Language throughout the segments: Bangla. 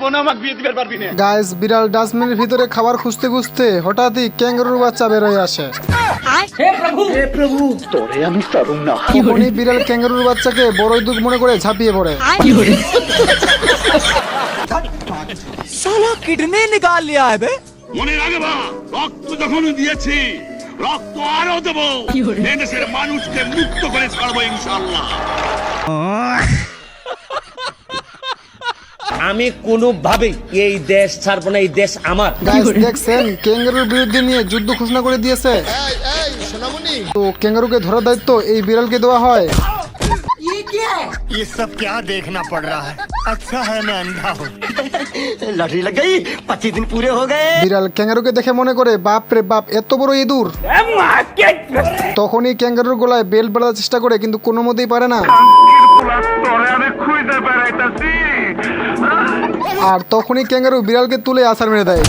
জীবনে আমাকে বিয়ে দিবার পারবি না। গাইস বিড়াল ডাস্টবিনের ভিতরে খাবার খুঁজতে খুঁজতে হঠাৎই ক্যাঙ্গারুর বাচ্চা বের হয়ে আসে। হে প্রভু তোরে আমি ছাড়ুম না। তখনই বিড়াল ক্যাঙ্গারুর বাচ্চাকে বড়ই দুঃখ মনে করে ঝাঁপিয়ে পড়ে। साला किडनी निकाल लिया है बे। মনে রাখবা রক্ত যখন দিয়েছি রক্ত আরো দেবো দেশের মানুষকে মুক্ত করে ছাড়বো ইনশাআল্লাহ। আমি কোনোভাবেই এই দেশ ছাড়বো না, এই দেশ আমার। গাইস দেখছেন ক্যাঙ্গারুর বিরুদ্ধে নিয়ে যুদ্ধ ঘোষণা করে দিয়েছে। তো ক্যাঙ্গারুকে ধরার দায়িত্ব এই বিড়ালকে দেওয়া হয়। ये सब क्या देखना पड़ रहा है? अच्छा है मैं अंधा हूँ। লাঠি লগ গই 25 দিন পুরে হো গয়ে। বিড়াল ক্যাঙ্গারুকে দেখে মনে করে বাপ রে বাপ এত বড় ইঁদুর। তখনই ক্যাঙ্গারুর গলায় বেল্ট বাঁধার চেষ্টা করে কিন্তু কোনো মতেই পারে না। আর তখনই ক্যাঙ্গারু বিড়ালকে তুলে আছাড় মেরে দেয়।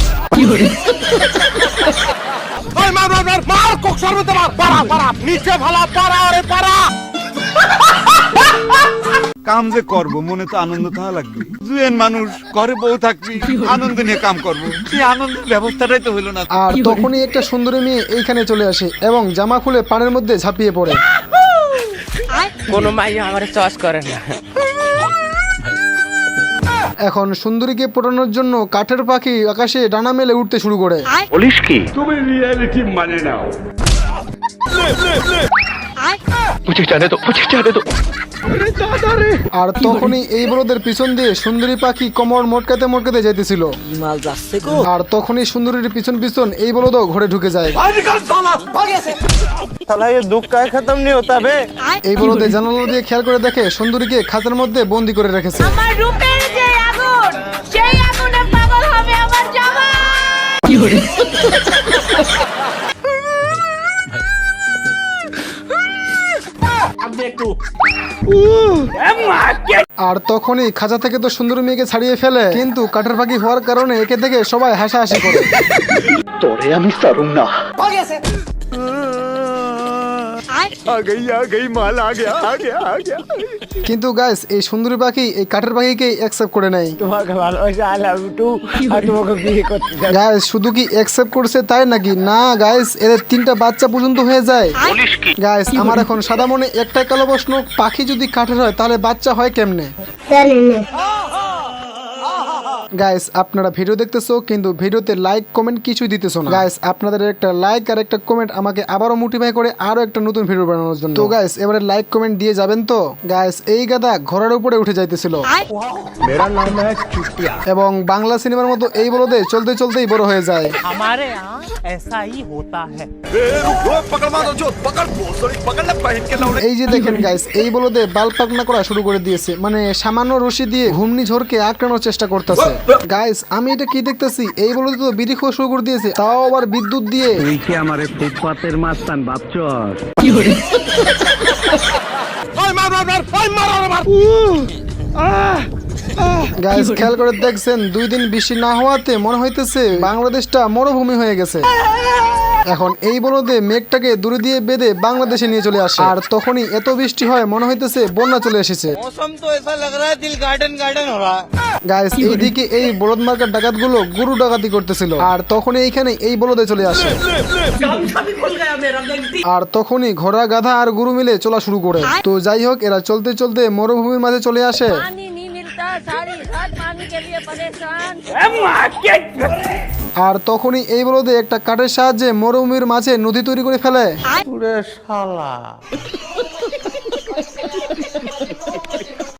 কাম যে করবো মনে তো আনন্দ থাকা লাগবে। জুয়েন মানুষ ঘরে বউ থাকবি আনন্দ নিয়ে কাম করবো, সেই আনন্দের ব্যবস্থাটাই তো হলো না। আর তখনই একটা সুন্দরী মেয়ে এইখানে চলে আসে এবং জামা খুলে পানির মধ্যে ঝাঁপিয়ে পড়ে। কোনো মাই আমার চয়েস করে না। এখন সুন্দরীকে পটানোর জন্য কাঠের পাখি আকাশে ডানা মেলে উঠতে শুরু করে। বলিস কি? তুমি রিয়েলিটি মানে নাও। মুঝে জানে তো আর তখনই এই বলদের পিছন দিয়ে সুন্দরী পাখি কোমর মটকাতে মটকাতে যাইতেছিল। আর তখনই সুন্দরীর পিছন পিছন এই বলদও ঘরে ঢুকে যায়। साला ये दुख का खत्म नहीं होता बे। এই বলদে জানালা দিয়ে খেয়াল করে দেখে সুন্দরীকে খাঁচার মধ্যে বন্দি করে রেখেছে। আমার রূপের যে আগুন সেই আগুনে পাগল হবে আমার জামাই। আর তখনই খাঁচা থেকে তো সুন্দরী মেয়েকে ছাড়িয়ে ফেলে, কিন্তু কাঠের পাখি হওয়ার কারণে একে থেকে সবাই হাসাহাসি করে। তোরে আমি ছাড়ুম না। आ गई माल आ गया। কিন্তু গাইস এই সুন্দরী পাখি এই কাঠের পাখিকে অ্যাকসেপ্ট করে নেয়। তোমাকে ভালোবাসা I love you too। আর তোমাকে বিয়ে করতে চাই। গাইস শুধু কি অ্যাকসেপ্ট করছে তাই নাকি? না গাইস এদের 3টা বাচ্চা পর্যন্ত হয়ে যায়। গাইস আমার এখন সাদা মনে একটাই কালো প্রশ্ন, পাখি যদি কাঠের হয় তাহলে বাচ্চা হয় কেমনে? গাইস আপনারা ভিডিও দেখতেছো কিন্তু ভিডিওতে লাইক কমেন্ট কিছুই দিতেছো না। গাইস আপনাদের একটা লাইক আর একটা কমেন্ট আমাকে আবারও মোটিভাই করে আরো একটা নতুন ভিডিও বানানোর জন্য। তো গাইস এবারে লাইক কমেন্ট দিয়ে যাবেন তো। গাইস এই গাদা ঘোড়ার উপরে উঠে যাইতেছিল এবং বাংলা সিনেমার মতো এই বলদে চলতে চলতেই বড় হয়ে যায়। हमारे यहाँ ऐसा ही होता है। এই যে দেখেন গাইস এই বলদে বাল পাকনা করা শুরু করে দিয়েছে, মানে সামান্য রশি দিয়ে ঘুমনি ঝড়কে আঁকড়ানোর চেষ্টা করতেছে। গাইস আমি এটা কি দেখতেছি, এই বলদে তো বিড়ি খাওয়া শুরু করে দিয়েছে, তাও আবার বিদ্যুৎ দিয়ে। গাইস খেয়াল করে দেখছেন 2 দিন বৃষ্টি না হওয়াতে মনে হইতেছে বাংলাদেশটা মরুভূমি হয়ে গেছে। এখন এই বলদে মেঘটাকে দূরে দিয়ে বেঁধে বাংলাদেশে নিয়ে চলে আসে, আর তখনই এত বৃষ্টি হয় মনে হইতেছে বন্যা চলে এসেছে। मौसम तो ऐसा लग रहा है दिल गार्डन गार्डन हो रहा है। গাইস এইদিকে এই বলদ মার্কার ডাকাত গুলো গরু ডাকাতি করতেছিল, আর তখনই এইখানে এই বলদে চলে আসে। আর তখনই ঘোড়া গাধা আর গরু মিলে চলা শুরু করে। তো যাই হোক এরা চলতে চলতে মরুভূমির মাঝে চলে আসে। पानी नहीं मिलता, सारी रात पानी के लिए परेशान। আর তখনই এই বলদে একটা কাঠের সাহায্যে মরুভূমির মাঝে নদী তৈরি করে ফেলে।